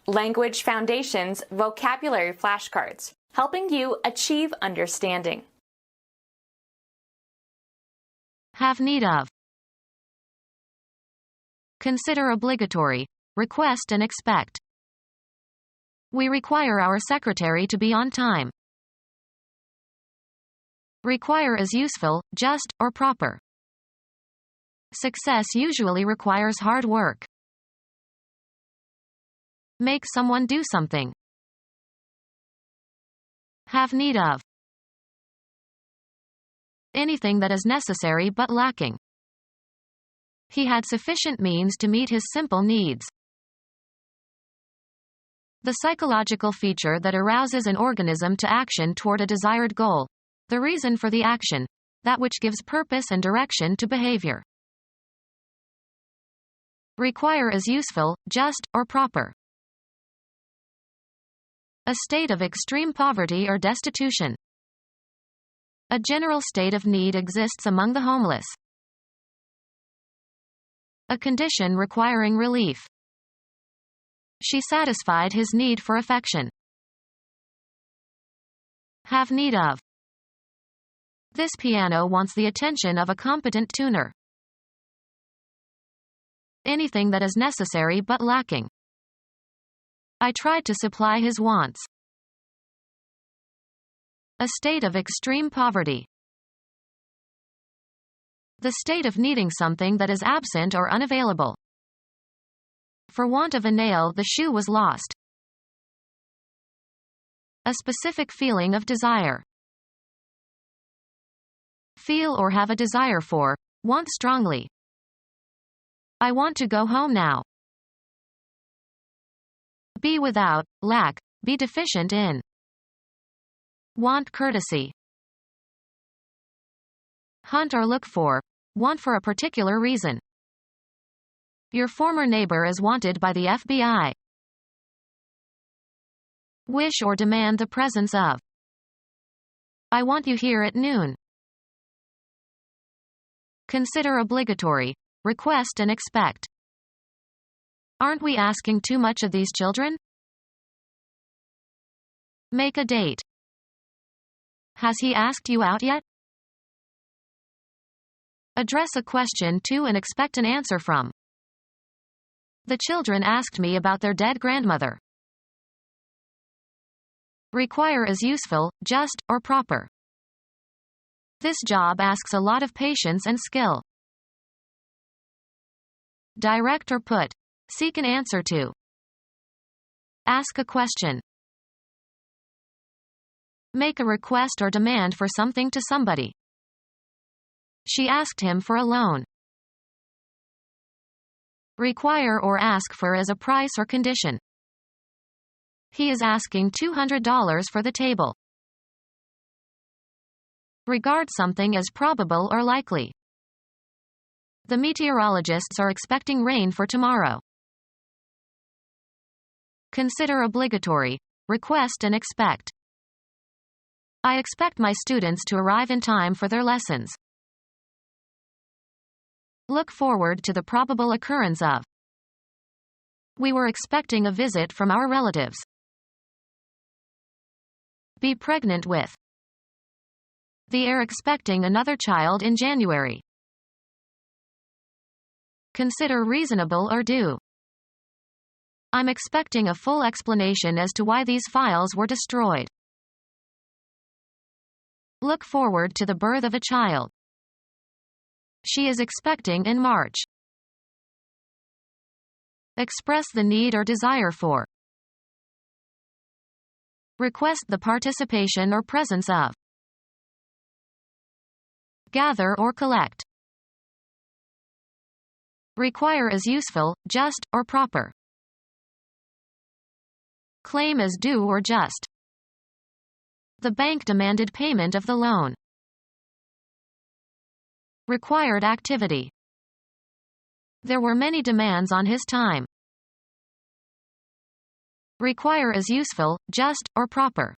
Language Foundations Vocabulary Flashcards, helping you achieve understanding. Have need of. Consider obligatory. Request and expect. We require our secretary to be on time. Require is useful, just, or proper. Success usually requires hard work. Make someone do something. Have need of. Anything that is necessary but lacking. He had sufficient means to meet his simple needs. The psychological feature that arouses an organism to action toward a desired goal. The reason for the action. That which gives purpose and direction to behavior. Require is useful, just, or proper. A state of extreme poverty or destitution. A general state of need exists among the homeless. A condition requiring relief. She satisfied his need for affection. Have need of. This piano wants the attention of a competent tuner. Anything that is necessary but lacking. I tried to supply his wants. A state of extreme poverty. The state of needing something that is absent or unavailable. For want of a nail, the shoe was lost. A specific feeling of desire. Feel or have a desire for, want strongly. I want to go home now. Be without, lack, be deficient in. Want courtesy. Hunt or look for, want for a particular reason. Your former neighbor is wanted by the FBI. Wish or demand the presence of. I want you here at noon. Consider obligatory. Request and expect. Aren't we asking too much of these children? Make a date. Has he asked you out yet? Address a question to and expect an answer from. The children asked me about their dead grandmother. Require is useful, just, or proper. This job asks a lot of patience and skill. Direct or put. Seek an answer to. Ask a question. Make a request or demand for something to somebody. She asked him for a loan. Require or ask for as a price or condition. He is asking $200 for the table. Regard something as probable or likely. The meteorologists are expecting rain for tomorrow. Consider obligatory. Request and expect. I expect my students to arrive in time for their lessons. Look forward to the probable occurrence of. We were expecting a visit from our relatives. Be pregnant with. They are expecting another child in January. Consider reasonable or due. I'm expecting a full explanation as to why these files were destroyed. Look forward to the birth of a child. She is expecting in March. Express the need or desire for. Request the participation or presence of. Gather or collect. Require is useful, just, or proper. Claim as due or just. The bank demanded payment of the loan. Required activity. There were many demands on his time. Require is useful, just, or proper.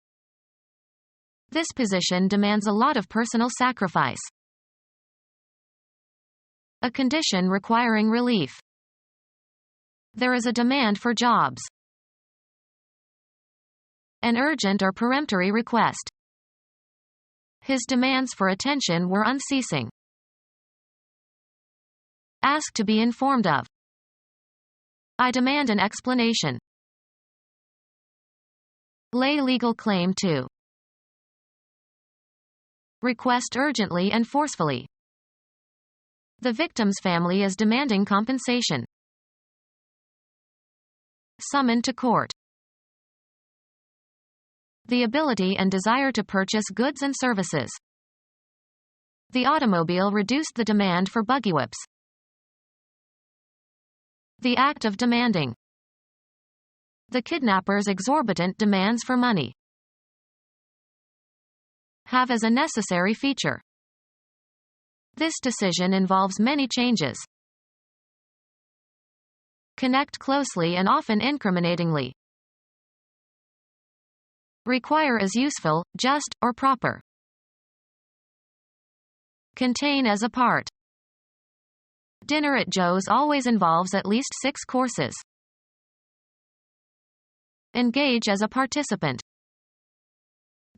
This position demands a lot of personal sacrifice. A condition requiring relief. There is a demand for jobs. An urgent or peremptory request. His demands for attention were unceasing. Ask to be informed of. I demand an explanation. Lay legal claim to. Request urgently and forcefully. The victim's family is demanding compensation. Summon to court. The ability and desire to purchase goods and services. The automobile reduced the demand for buggy whips. The act of demanding. The kidnapper's exorbitant demands for money. Have as a necessary feature. This decision involves many changes. Connect closely and often incriminatingly. Require as useful, just, or proper. Contain as a part. Dinner at Joe's always involves at least 6 courses. Engage as a participant.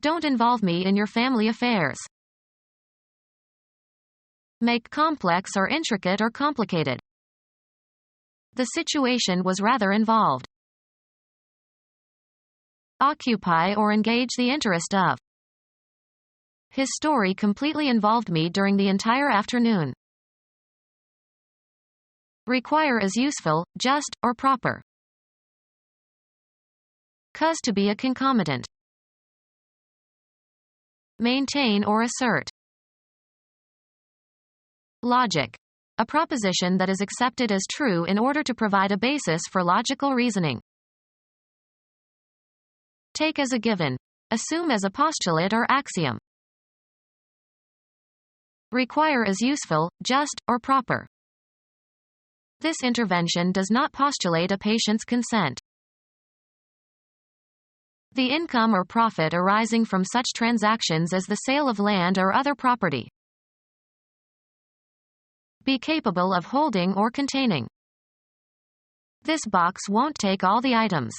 Don't involve me in your family affairs. Make complex or intricate or complicated. The situation was rather involved. Occupy or engage the interest of. His story completely involved me during the entire afternoon. Require as useful, just, or proper. Cause to be a concomitant. Maintain or assert. Logic. A proposition that is accepted as true in order to provide a basis for logical reasoning. Take as a given. Assume as a postulate or axiom. Require as useful, just, or proper. This intervention does not postulate a patient's consent. The income or profit arising from such transactions as the sale of land or other property. Be capable of holding or containing. This box won't take all the items.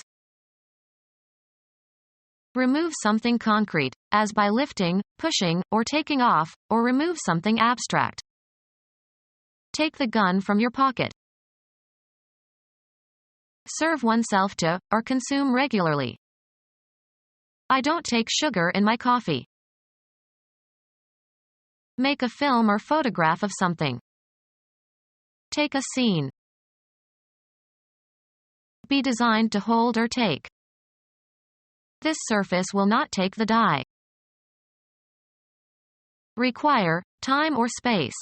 Remove something concrete, as by lifting, pushing, or taking off, or remove something abstract. Take the gun from your pocket. Serve oneself to, or consume regularly. I don't take sugar in my coffee. Make a film or photograph of something. Take a scene. Be designed to hold or take. This surface will not take the die. Require, time or space.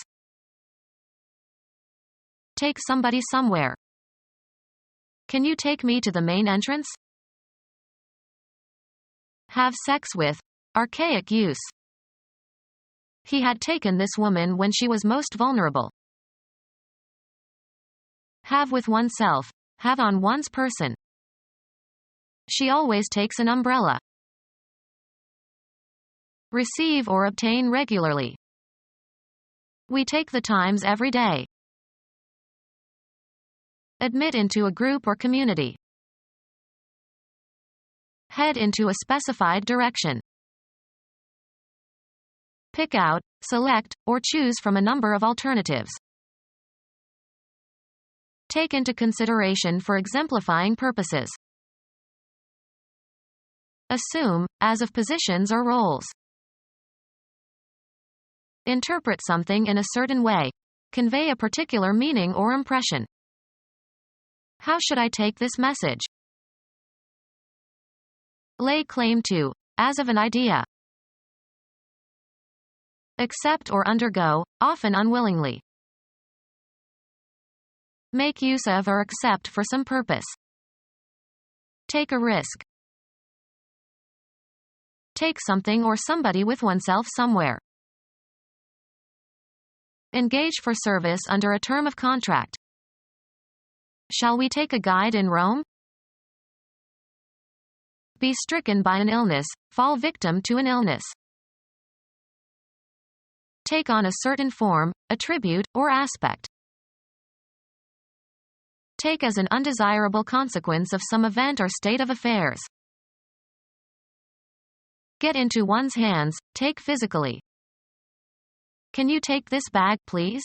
Take somebody somewhere. Can you take me to the main entrance? Have sex with. Archaic use. He had taken this woman when she was most vulnerable. Have with oneself. Have on one's person. She always takes an umbrella. Receive or obtain regularly. We take the Times every day. Admit into a group or community. Head into a specified direction. Pick out, select, or choose from a number of alternatives. Take into consideration for exemplifying purposes. Assume, as of positions or roles. Interpret something in a certain way. Convey a particular meaning or impression. How should I take this message? Lay claim to, as of an idea. Accept or undergo, often unwillingly. Make use of or accept for some purpose. Take a risk. Take something or somebody with oneself somewhere. Engage for service under a term of contract. Shall we take a guide in Rome? Be stricken by an illness, fall victim to an illness. Take on a certain form, attribute, or aspect. Take as an undesirable consequence of some event or state of affairs. Get into one's hands, take physically. Can you take this bag, please?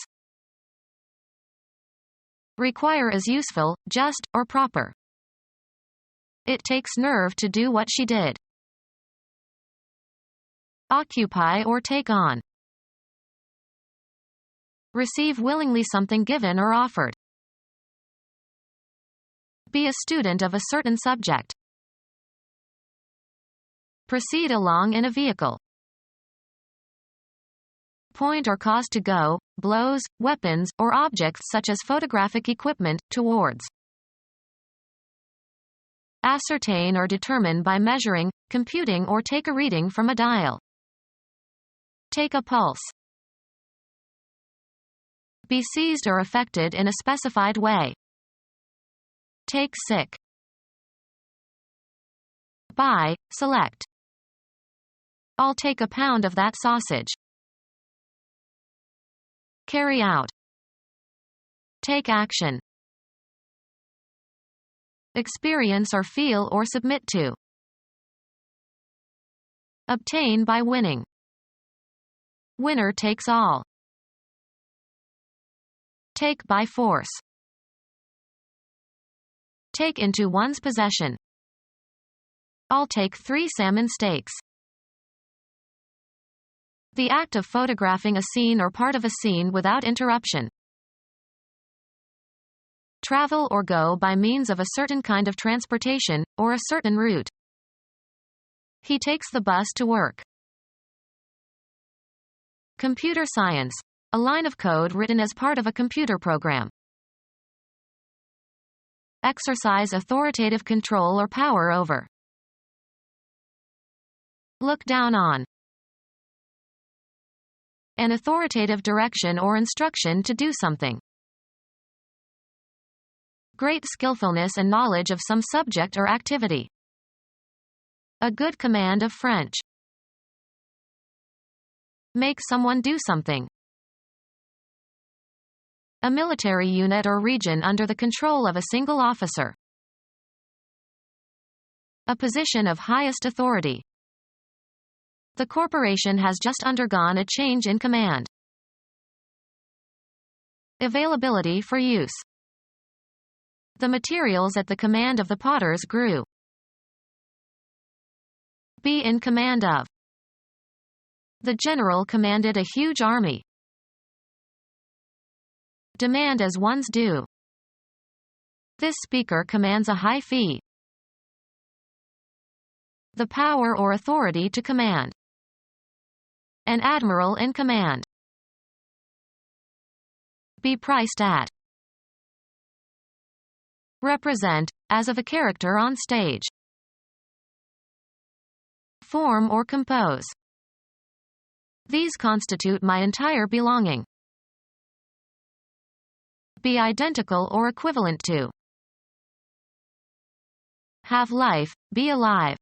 Require is useful, just, or proper. It takes nerve to do what she did. Occupy or take on. Receive willingly something given or offered. Be a student of a certain subject. Proceed along in a vehicle. Point or cause to go, blows, weapons, or objects such as photographic equipment, towards. Ascertain or determine by measuring, computing or take a reading from a dial. Take a pulse. Be seized or affected in a specified way. Take sick. Buy, select. I'll take a pound of that sausage. Carry out. Take action. Experience or feel or submit to. Obtain by winning. Winner takes all. Take by force. Take into one's possession. I'll take 3 salmon steaks. The act of photographing a scene or part of a scene without interruption. Travel or go by means of a certain kind of transportation, or a certain route. He takes the bus to work. Computer science. A line of code written as part of a computer program. Exercise authoritative control or power over. Look down on. An authoritative direction or instruction to do something. Great skillfulness and knowledge of some subject or activity. A good command of French. Make someone do something. A military unit or region under the control of a single officer. A position of highest authority. The corporation has just undergone a change in command. Availability for use. The materials at the command of the potters grew. Be in command of. The general commanded a huge army. Demand as one's due. This speaker commands a high fee. The power or authority to command. An admiral in command. Be priced at. Represent, as of a character on stage. Form or compose. These constitute my entire belonging. Be identical or equivalent to. Have life, be alive.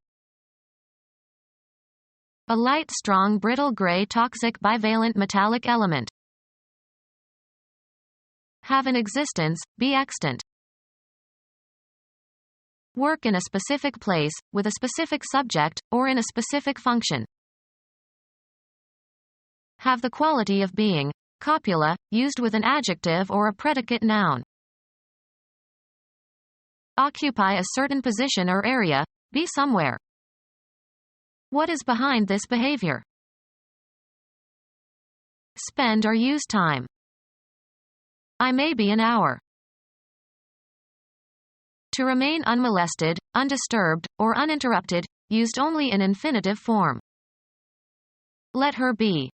A light, strong, brittle, gray, toxic, bivalent metallic element. Have an existence, be extant. Work in a specific place, with a specific subject, or in a specific function. Have the quality of being. Copula, used with an adjective or a predicate noun. Occupy a certain position or area, be somewhere. What is behind this behavior? Spend or use time. I may be an hour. To remain unmolested, undisturbed, or uninterrupted, used only in infinitive form. Let her be.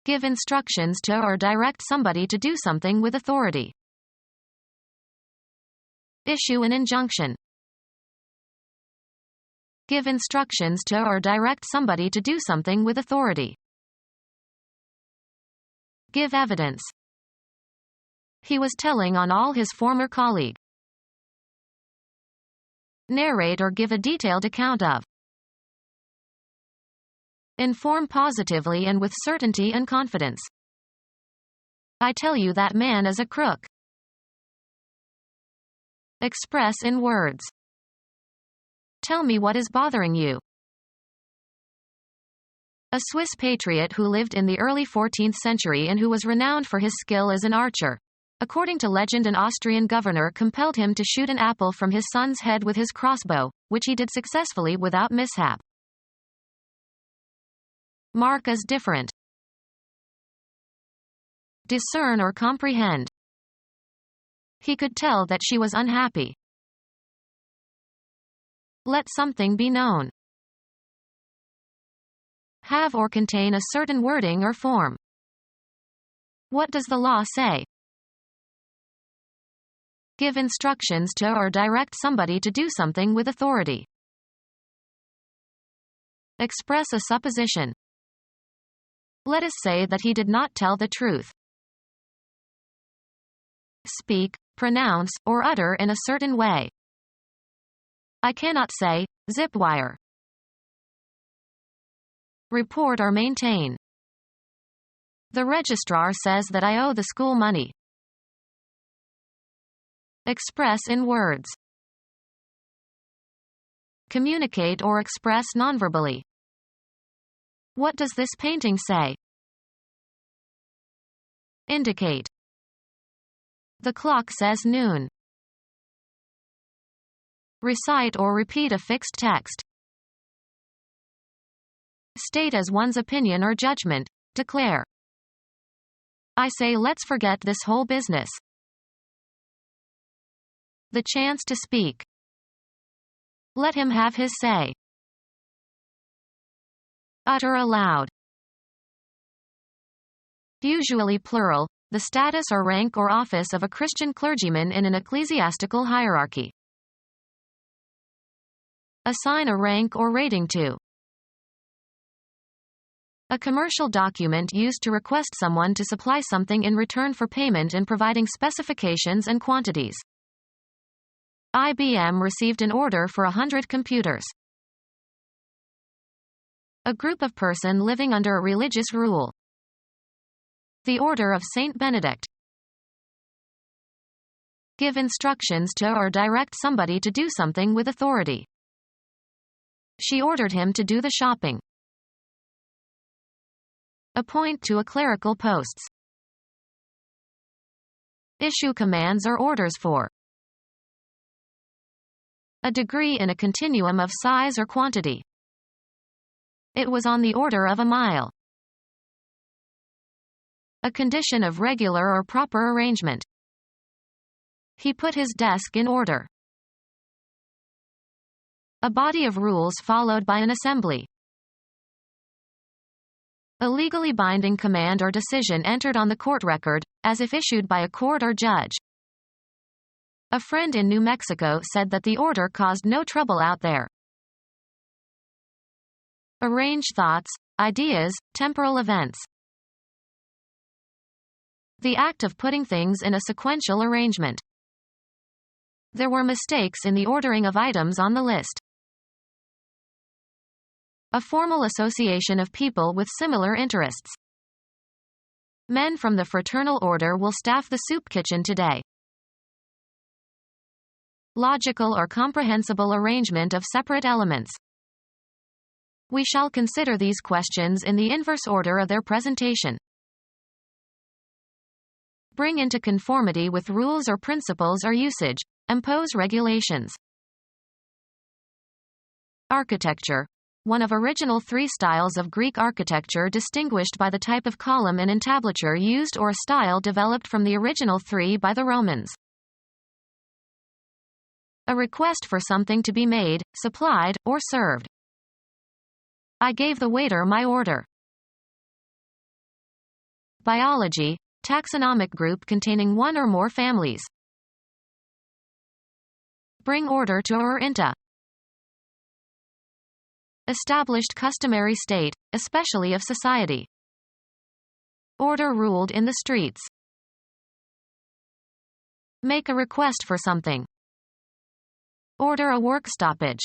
Give instructions to or direct somebody to do something with authority. Issue an injunction. Give instructions to or direct somebody to do something with authority. Give evidence. He was telling on all his former colleague. Narrate or give a detailed account of. Inform positively and with certainty and confidence. I tell you that man is a crook. Express in words. Tell me what is bothering you. A Swiss patriot who lived in the early 14th century and who was renowned for his skill as an archer. According to legend, an Austrian governor compelled him to shoot an apple from his son's head with his crossbow, which he did successfully without mishap. Mark as different. Discern or comprehend. He could tell that she was unhappy. Let something be known. Have or contain a certain wording or form. What does the law say? Give instructions to or direct somebody to do something with authority. Express a supposition. Let us say that he did not tell the truth. Speak, pronounce, or utter in a certain way. I cannot say, zip wire. Report or maintain. The registrar says that I owe the school money. Express in words. Communicate or express nonverbally. What does this painting say? Indicate. The clock says noon. Recite or repeat a fixed text. State as one's opinion or judgment. Declare. I say let's forget this whole business. The chance to speak. Let him have his say. Utter aloud. Usually plural, the status or rank or office of a Christian clergyman in an ecclesiastical hierarchy. Assign a rank or rating to. A commercial document used to request someone to supply something in return for payment and providing specifications and quantities. IBM received an order for 100 computers. A group of person living under a religious rule. The Order of Saint Benedict. Give instructions to or direct somebody to do something with authority. She ordered him to do the shopping. Appoint to a clerical posts. Issue commands or orders for. A degree in a continuum of size or quantity. It was on the order of a mile. A condition of regular or proper arrangement. He put his desk in order. A body of rules followed by an assembly. A legally binding command or decision entered on the court record, as if issued by a court or judge. A friend in New Mexico said that the order caused no trouble out there. Arrange thoughts, ideas, temporal events. The act of putting things in a sequential arrangement. There were mistakes in the ordering of items on the list. A formal association of people with similar interests. Men from the fraternal order will staff the soup kitchen today. Logical or comprehensible arrangement of separate elements. We shall consider these questions in the inverse order of their presentation. Bring into conformity with rules or principles or usage. Impose regulations. Architecture. One of original three styles of Greek architecture distinguished by the type of column and entablature used or a style developed from the original three by the Romans. A request for something to be made, supplied, or served. I gave the waiter my order. Biology, taxonomic group containing one or more families. Bring order to or into. Established customary state, especially of society. Order ruled in the streets. Make a request for something. Order a work stoppage.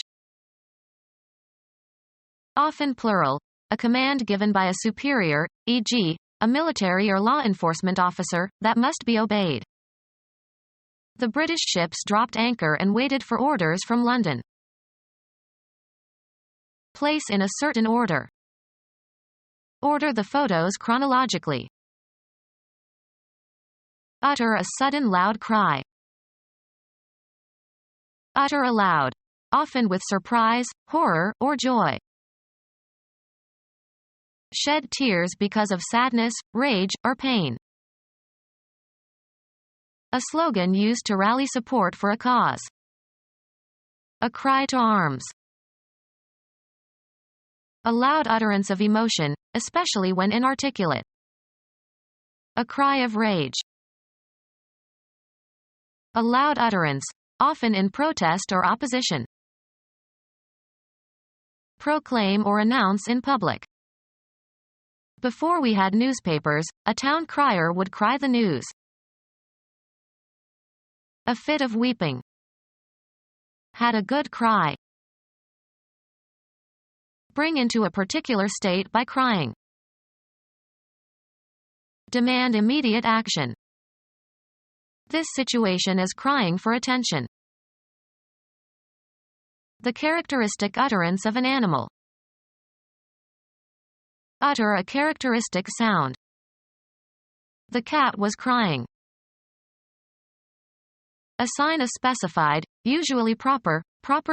Often plural, a command given by a superior, e.g., a military or law enforcement officer, that must be obeyed. The British ships dropped anchor and waited for orders from London. Place in a certain order. Order the photos chronologically. Utter a sudden loud cry. Utter aloud, often with surprise, horror, or joy. Shed tears because of sadness, rage, or pain. A slogan used to rally support for a cause. A cry to arms. A loud utterance of emotion, especially when inarticulate. A cry of rage. A loud utterance, often in protest or opposition. Proclaim or announce in public. Before we had newspapers, a town crier would cry the news. A fit of weeping. Had a good cry. Bring into a particular state by crying. Demand immediate action. This situation is crying for attention. The characteristic utterance of an animal. Utter a characteristic sound. The cat was crying. Assign a specified, usually proper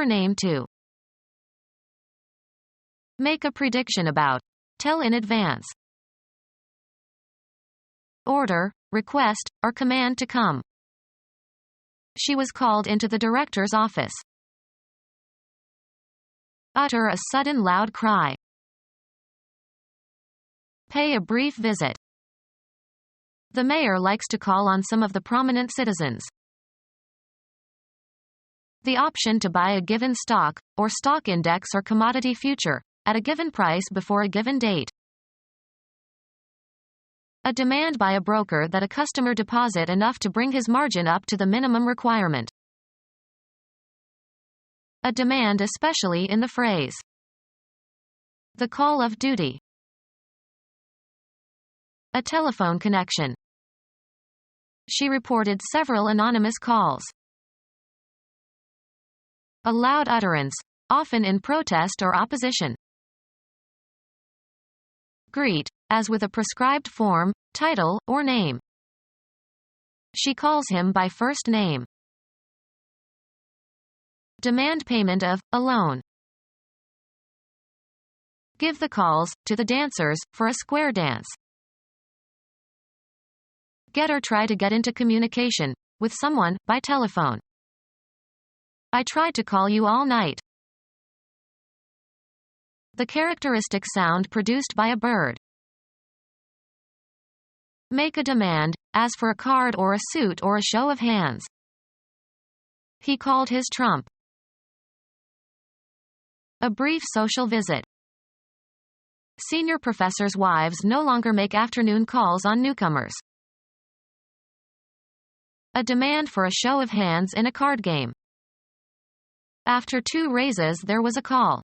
name to. Make a prediction about. Tell in advance. Order, request, or command to come. She was called into the director's office. Utter a sudden loud cry. Pay a brief visit. The mayor likes to call on some of the prominent citizens. The option to buy a given stock, or stock index or commodity future, at a given price before a given date. A demand by a broker that a customer deposit enough to bring his margin up to the minimum requirement. A demand especially in the phrase. The call of duty. A telephone connection. She reported several anonymous calls. A loud utterance, often in protest or opposition. Greet, as with a prescribed form, title, or name. She calls him by first name. Demand payment of a loan. Give the calls to the dancers for a square dance. Get or try to get into communication with someone by telephone. I tried to call you all night. The characteristic sound produced by a bird. Make a demand, as for a card or a suit or a show of hands. He called his trump. A brief social visit. Senior professors' wives no longer make afternoon calls on newcomers. A demand for a show of hands in a card game. After 2 raises there was a call.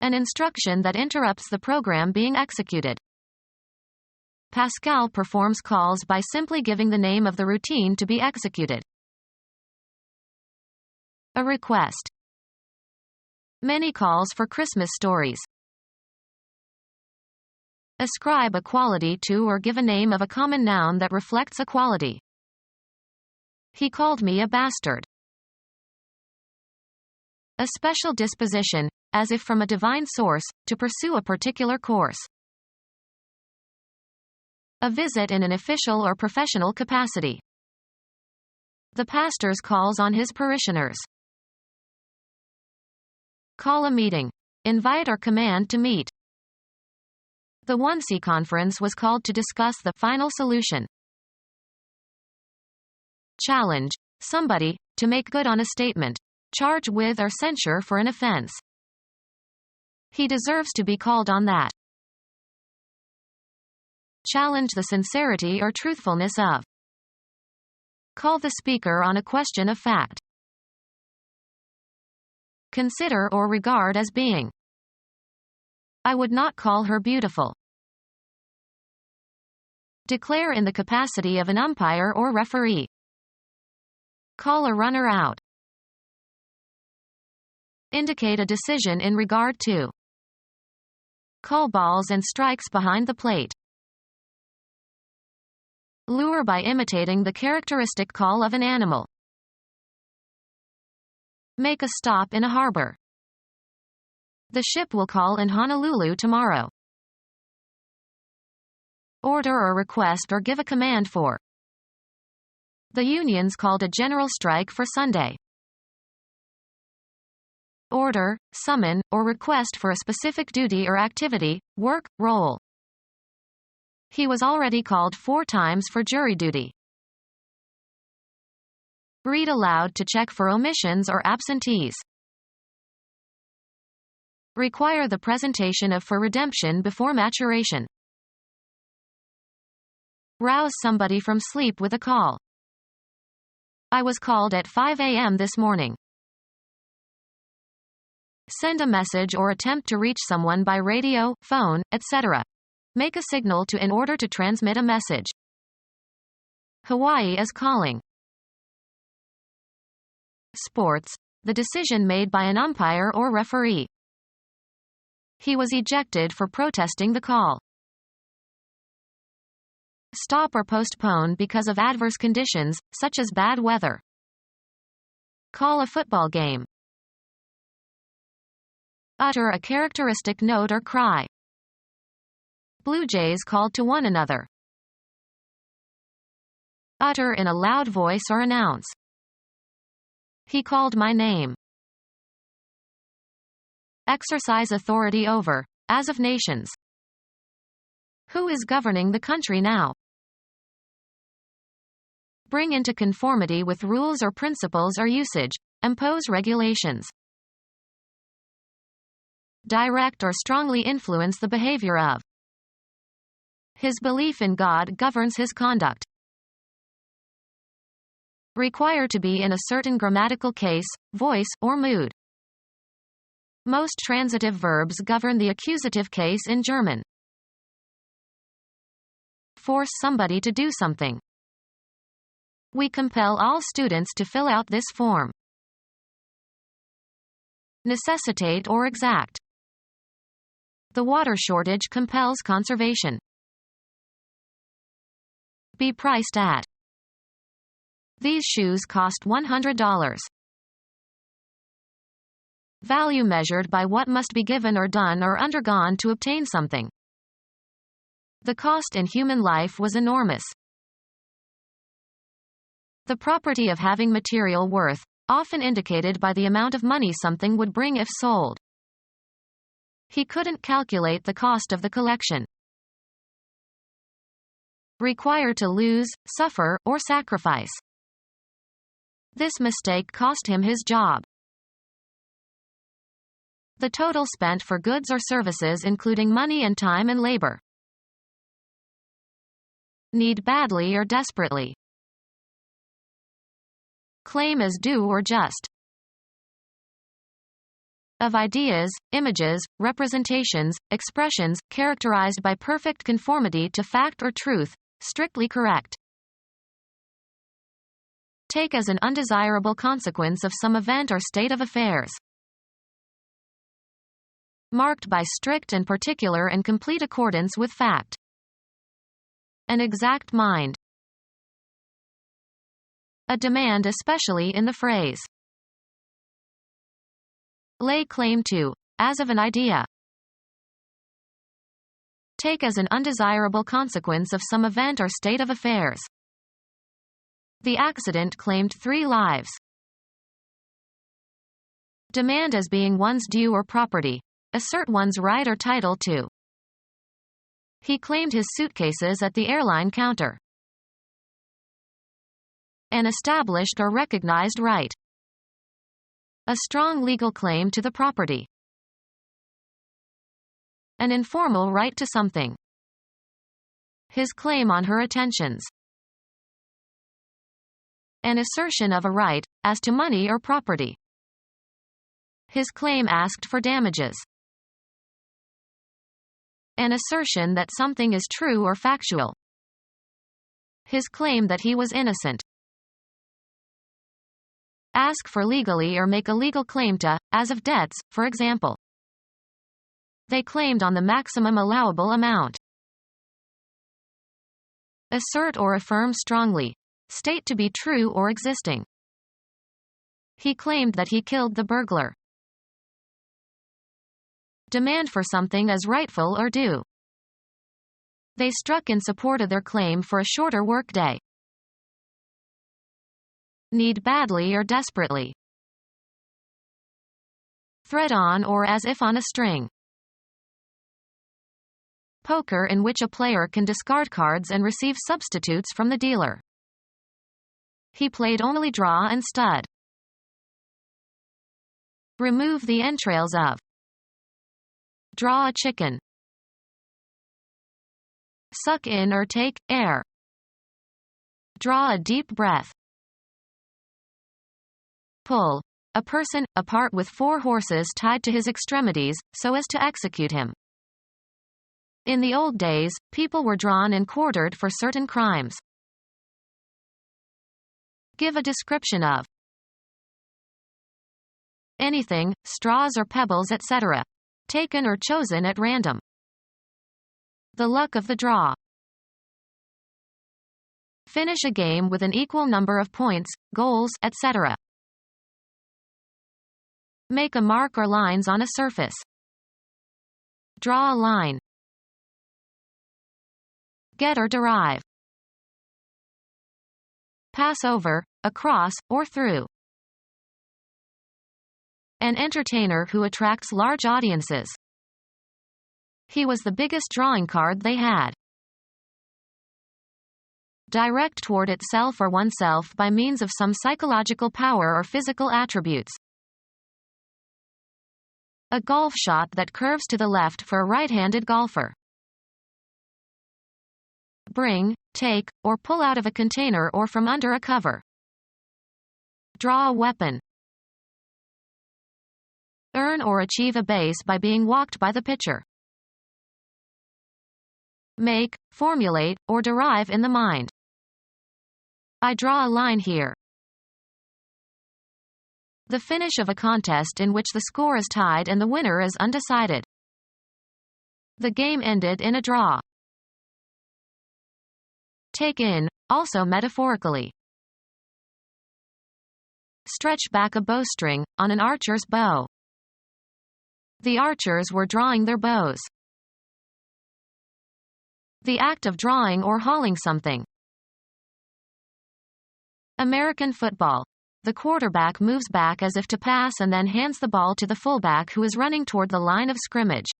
An instruction that interrupts the program being executed. Pascal performs calls by simply giving the name of the routine to be executed. A request. Many calls for Christmas stories. Ascribe a quality to or give a name of a common noun that reflects a quality. He called me a bastard. A special disposition, as if from a divine source, to pursue a particular course. A visit in an official or professional capacity. The pastor's calls on his parishioners. Call a meeting. Invite or command to meet. The 1C conference was called to discuss the final solution. Challenge somebody to make good on a statement. Charge with or censure for an offense. He deserves to be called on that. Challenge the sincerity or truthfulness of. Call the speaker on a question of fact. Consider or regard as being. I would not call her beautiful. Declare in the capacity of an umpire or referee. Call a runner out. indicate a decision in regard to. Call balls and strikes behind the plate. Lure by imitating the characteristic call of an animal. Make a stop in a harbor. The ship will call in Honolulu tomorrow. Order or request or give a command for. The unions called a general strike for Sunday. Order, summon, or request for a specific duty or activity, work, role. He was already called 4 times for jury duty. Read aloud to check for omissions or absentees. Require the presentation of for redemption before maturation. Rouse somebody from sleep with a call. I was called at 5 a.m. this morning. Send a message or attempt to reach someone by radio, phone, etc. Make a signal in order to transmit a message. Hawaii is calling. Sports, the decision made by an umpire or referee. He was ejected for protesting the call. Stop or postpone because of adverse conditions, such as bad weather. Call a football game. Utter a characteristic note or cry. Blue jays called to one another. Utter in a loud voice or announce. He called my name. Exercise authority over, as of nations. Who is governing the country now? Bring into conformity with rules or principles or usage. Impose regulations. Direct or strongly influence the behavior of. His belief in God governs his conduct. Require to be in a certain grammatical case, voice, or mood. Most transitive verbs govern the accusative case in German. Force somebody to do something. We compel all students to fill out this form. Necessitate or exact. The water shortage compels conservation. Be priced at. These shoes cost $100. Value measured by what must be given or done or undergone to obtain something. The cost in human life was enormous. The property of having material worth, often indicated by the amount of money something would bring if sold. He couldn't calculate the cost of the collection. Require to lose, suffer, or sacrifice. This mistake cost him his job. The total spent for goods or services including money and time and labor. Need badly or desperately. Claim as due or just. Of ideas, images, representations, expressions, characterized by perfect conformity to fact or truth, strictly correct. Take as an undesirable consequence of some event or state of affairs. Marked by strict and particular and complete accordance with fact. An exact mind. A demand especially in the phrase. Lay claim to, as of an idea. Take as an undesirable consequence of some event or state of affairs. The accident claimed 3 lives. Demand as being one's due or property. Assert one's right or title to. He claimed his suitcases at the airline counter. An established or recognized right. A strong legal claim to the property. An informal right to something. His claim on her attentions. An assertion of a right, as to money or property. His claim asked for damages. An assertion that something is true or factual. His claim that he was innocent. Ask for legally or make a legal claim to, as of debts, for example. They claimed on the maximum allowable amount. Assert or affirm strongly. State to be true or existing. He claimed that he killed the burglar. Demand for something as rightful or due. They struck in support of their claim for a shorter workday. Need badly or desperately. Thread on or as if on a string. Poker, in which a player can discard cards and receive substitutes from the dealer. He played only draw and stud. Remove the entrails of. Draw a chicken. Suck in or take air. Draw a deep breath. Pull. A person, apart with 4 horses tied to his extremities, so as to execute him. In the old days, people were drawn and quartered for certain crimes. Give a description of. Anything, straws or pebbles, etc. Taken or chosen at random. The luck of the draw. Finish a game with an equal number of points, goals, etc. Make a mark or lines on a surface. Draw a line. Get or derive. Pass over, across, or through. An entertainer who attracts large audiences. He was the biggest drawing card they had. Direct toward itself or oneself by means of some psychological power or physical attributes. A golf shot that curves to the left for a right-handed golfer. Bring, take, or pull out of a container or from under a cover. Draw a weapon. Earn or achieve a base by being walked by the pitcher. Make, formulate, or derive in the mind. I draw a line here. The finish of a contest in which the score is tied and the winner is undecided. The game ended in a draw. Take in, also metaphorically. Stretch back a bowstring, on an archer's bow. The archers were drawing their bows. The act of drawing or hauling something. American football. The quarterback moves back as if to pass and then hands the ball to the fullback who is running toward the line of scrimmage.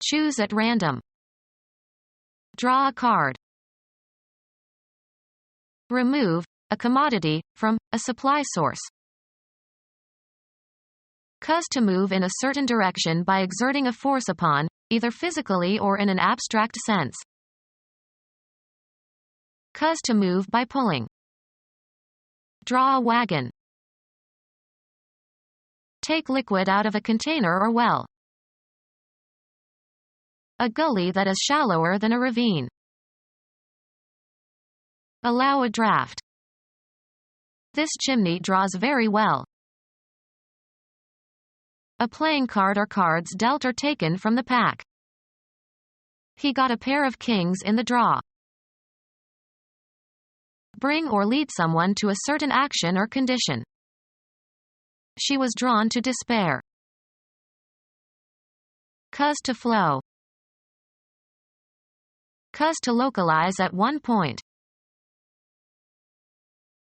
Choose at random. Draw a card. Remove, a commodity, from, a supply source. Cause to move in a certain direction by exerting a force upon, either physically or in an abstract sense. Cause to move by pulling. Draw a wagon. Take liquid out of a container or well. A gully that is shallower than a ravine. Allow a draft. This chimney draws very well. A playing card or cards dealt or taken from the pack. He got a pair of kings in the draw. Bring or lead someone to a certain action or condition. She was drawn to despair. Cause to flow. Cause to localize at one point.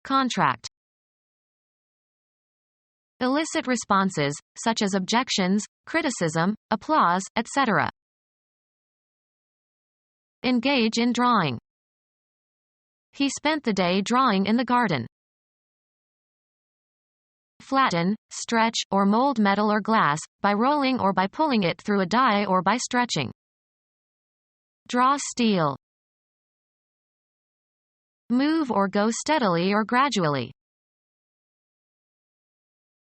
Contract. Elicit responses, such as objections, criticism, applause, etc. Engage in drawing. He spent the day drawing in the garden. Flatten, stretch, or mold metal or glass, by rolling or by pulling it through a die or by stretching. Draw steel. Move or go steadily or gradually.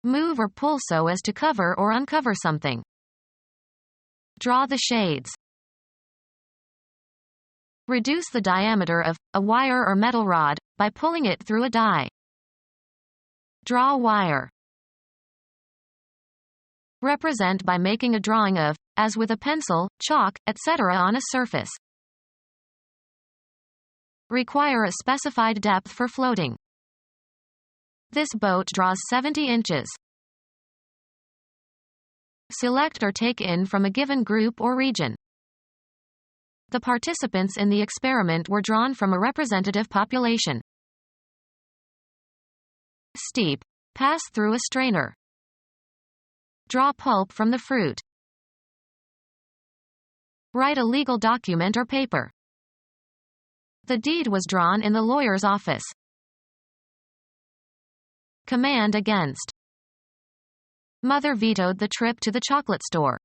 Move or pull so as to cover or uncover something. Draw the shades. Reduce the diameter of a wire or metal rod by pulling it through a die. Draw wire. Represent by making a drawing of, as with a pencil, chalk, etc. on a surface. Require a specified depth for floating. This boat draws 70 inches. Select or take in from a given group or region. The participants in the experiment were drawn from a representative population. Steep. Pass through a strainer. Draw pulp from the fruit. Write a legal document or paper. The deed was drawn in the lawyer's office. Command against. Mother vetoed the trip to the chocolate store.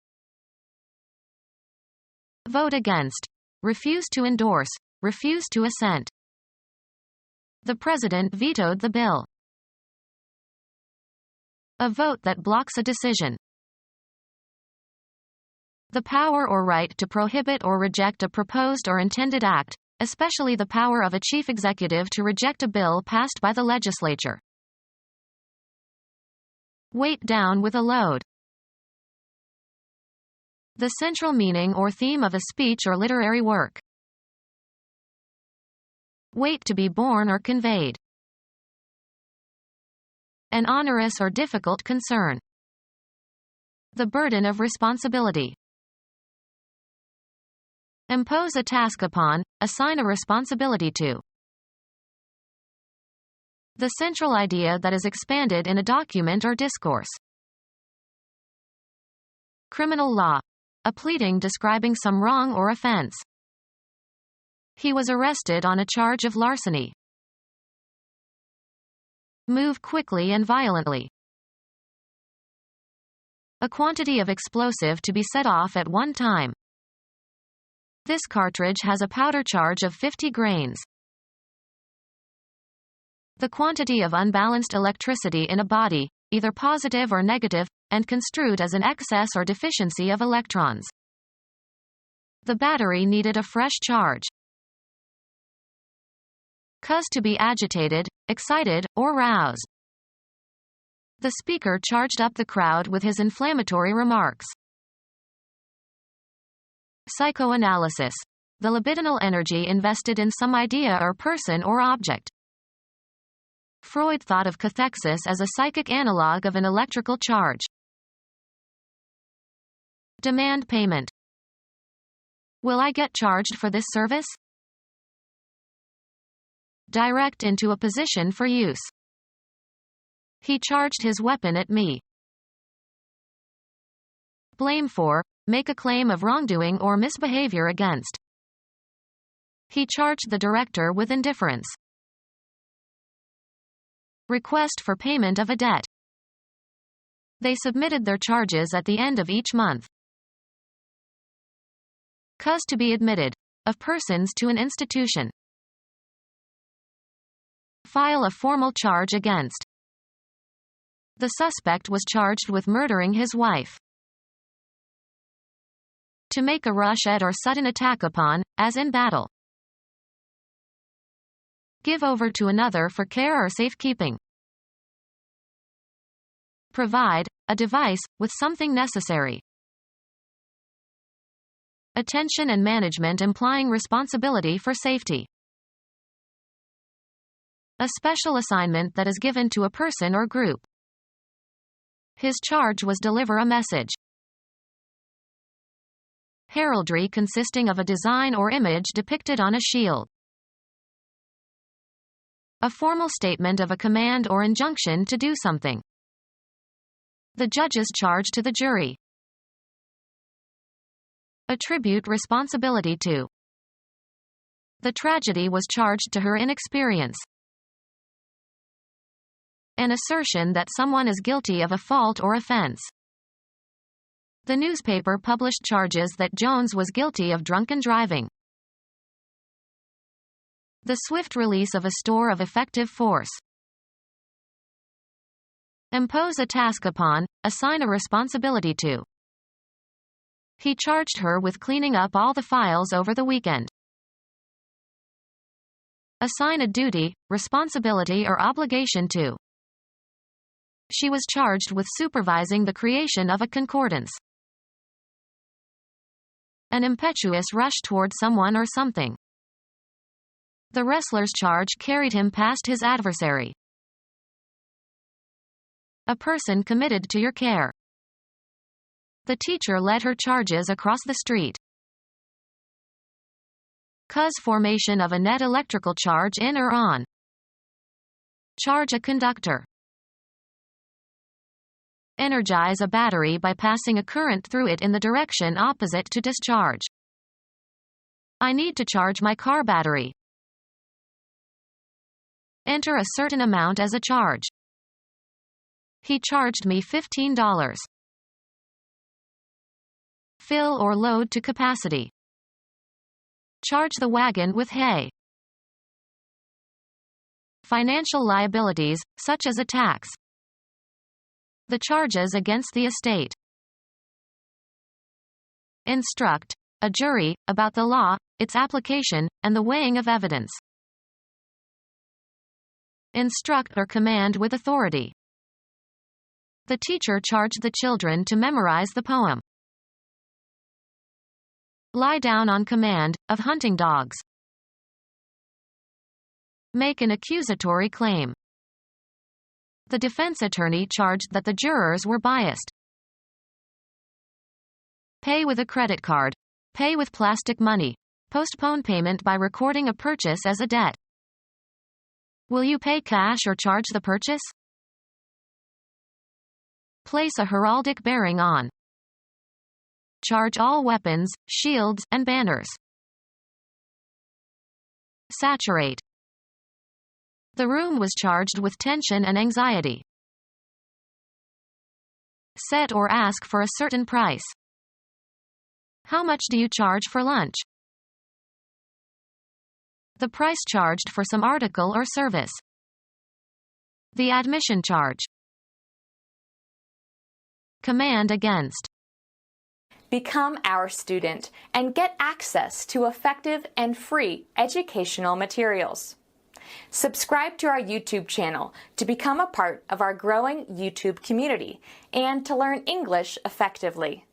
Vote against. Refuse to endorse. Refuse to assent. The president vetoed the bill. A vote that blocks a decision. The power or right to prohibit or reject a proposed or intended act, especially the power of a chief executive to reject a bill passed by the legislature. Weight down with a load. The central meaning or theme of a speech or literary work. Weight to be borne or conveyed. An onerous or difficult concern. The burden of responsibility. Impose a task upon, assign a responsibility to. The central idea that is expanded in a document or discourse. Criminal law. A pleading describing some wrong or offense. He was arrested on a charge of larceny. Move quickly and violently. A quantity of explosive to be set off at one time. This cartridge has a powder charge of 50 grains. The quantity of unbalanced electricity in a body, either positive or negative, and construed as an excess or deficiency of electrons. The battery needed a fresh charge. Cause to be agitated, excited, or roused. The speaker charged up the crowd with his inflammatory remarks. Psychoanalysis. The libidinal energy invested in some idea or person or object. Freud thought of cathexis as a psychic analog of an electrical charge. Demand payment. Will I get charged for this service? Direct into a position for use. He charged his weapon at me. Blame for, make a claim of wrongdoing or misbehavior against. He charged the director with indifference. Request for payment of a debt. They submitted their charges at the end of each month. Cause to be admitted. Of persons to an institution. File a formal charge against. The suspect was charged with murdering his wife. To make a rush at or sudden attack upon, as in battle. Give over to another for care or safekeeping. Provide, a device, with something necessary. Attention and management implying responsibility for safety. A special assignment that is given to a person or group. His charge was deliver a message. Heraldry consisting of a design or image depicted on a shield. A formal statement of a command or injunction to do something. The judge's charge to the jury. Attribute responsibility to. The tragedy was charged to her inexperience. An assertion that someone is guilty of a fault or offense. The newspaper published charges that Jones was guilty of drunken driving. The swift release of a store of effective force. Impose a task upon, assign a responsibility to. He charged her with cleaning up all the files over the weekend. Assign a duty, responsibility or obligation to. She was charged with supervising the creation of a concordance. An impetuous rush toward someone or something. The wrestler's charge carried him past his adversary. A person committed to your care. The teacher led her charges across the street. Cause formation of a net electrical charge in or on. Charge a conductor. Energize a battery by passing a current through it in the direction opposite to discharge. I need to charge my car battery. Enter a certain amount as a charge. He charged me $15. Fill or load to capacity. Charge the wagon with hay. Financial liabilities, such as a tax. The charges against the estate. Instruct a jury about the law, its application, and the weighing of evidence. Instruct or command with authority. The teacher charged the children to memorize the poem. Lie down on command, of hunting dogs. Make an accusatory claim. The defense attorney charged that the jurors were biased. Pay with a credit card. Pay with plastic money. Postpone payment by recording a purchase as a debt. Will you pay cash or charge the purchase? Place a heraldic bearing on. Charge all weapons, shields, and banners. Saturate. The room was charged with tension and anxiety. Set or ask for a certain price. How much do you charge for lunch? The price charged for some article or service. The admission charge. Command against. Become our student and get access to effective and free educational materials. Subscribe to our YouTube channel to become a part of our growing YouTube community and to learn English effectively.